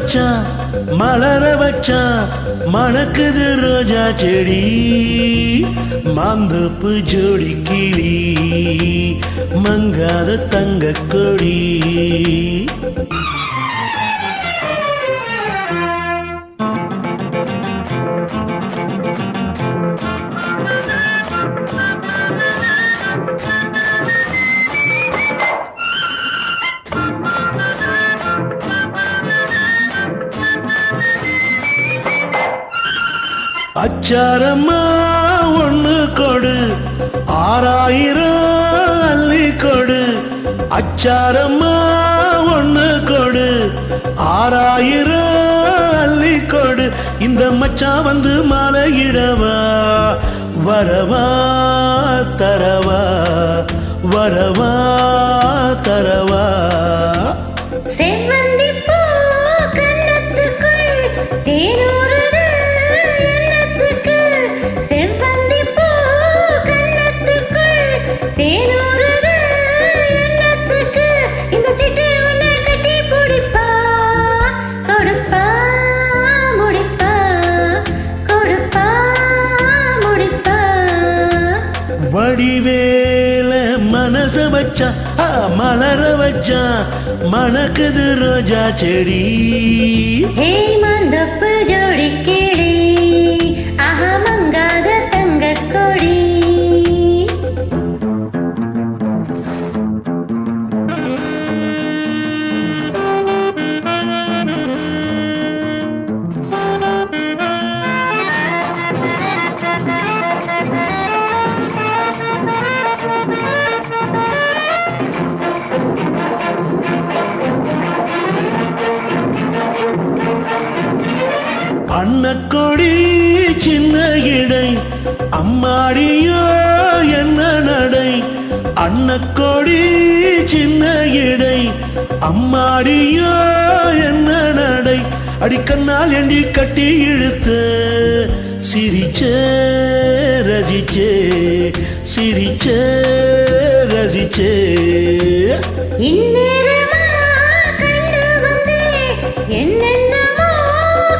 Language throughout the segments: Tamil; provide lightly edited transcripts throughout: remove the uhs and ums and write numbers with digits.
வச்சா மலர வச்சா மணக்குது ரோஜா செடி மாந்தோப்பு ஜோடி கிளி மங்காத தங்க கொடி அச்சாரம்மா ஒண்ணு கொடு 6000 அள்ளி கொடு அச்சாரம்மா ஒண்ணு கொடு 6000 அள்ளி கொடு இந்த மச்சான் வந்து மாலையிடவா வரவா தரவா வரவா தரவா செவ்வந்தி பூ கண்ணத்துக்குள் தேனூறுது எண்ணத்துக்கு செவ்வந்தி பூ கண்ணத்துக்குள் தேனூறுது எண்ணத்துக்கு இந்த சிட்டு உன்னை கட்டி பிடிப்பா கொடுப்பா முடிப்பா கொடுப்பா முடிப்பா வடிவேல மனச வச்சா மலர வச்சா மணக்குது ரோஜா செடி ஹே மாந்தோப்பு ஜோடி கிளி ஆஹா மங்காத தங்க கொடி அன்னக்கொடி சின்ன இடை அம்மாடியோ என்ன நடை அன்னக்கொடி சின்ன இடை அம்மாடியோ என்ன நடை அடிக்கண்ணால் எண்டி கட்டி இழுத்து சிரிச்சே ரசிச்சே சிரிச்சே ரசிச்சே இந்நேரமா கண்டு வந்தே என்னென்னமோ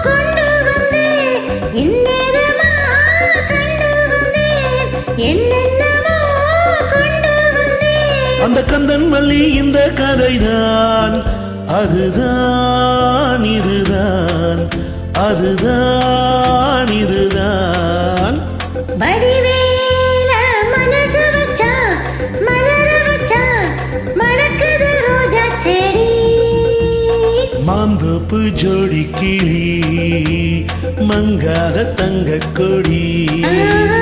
கொண்டு வந்தே இந்நேரமா கண்டு வந்தே என்னென்னமோ கொண்டு வந்தே அந்த கந்தன் மல்லி இந்த கதைதான் அதுதான் இதுதான் அதுதான் இதுதான் வடிவேல மனசு வச்சா மலர வச்சா மணக்குது ரோஜா செடி மாந்தோப்பு ஜோடி கிளி மங்காத தங்க கொடி ஆஹா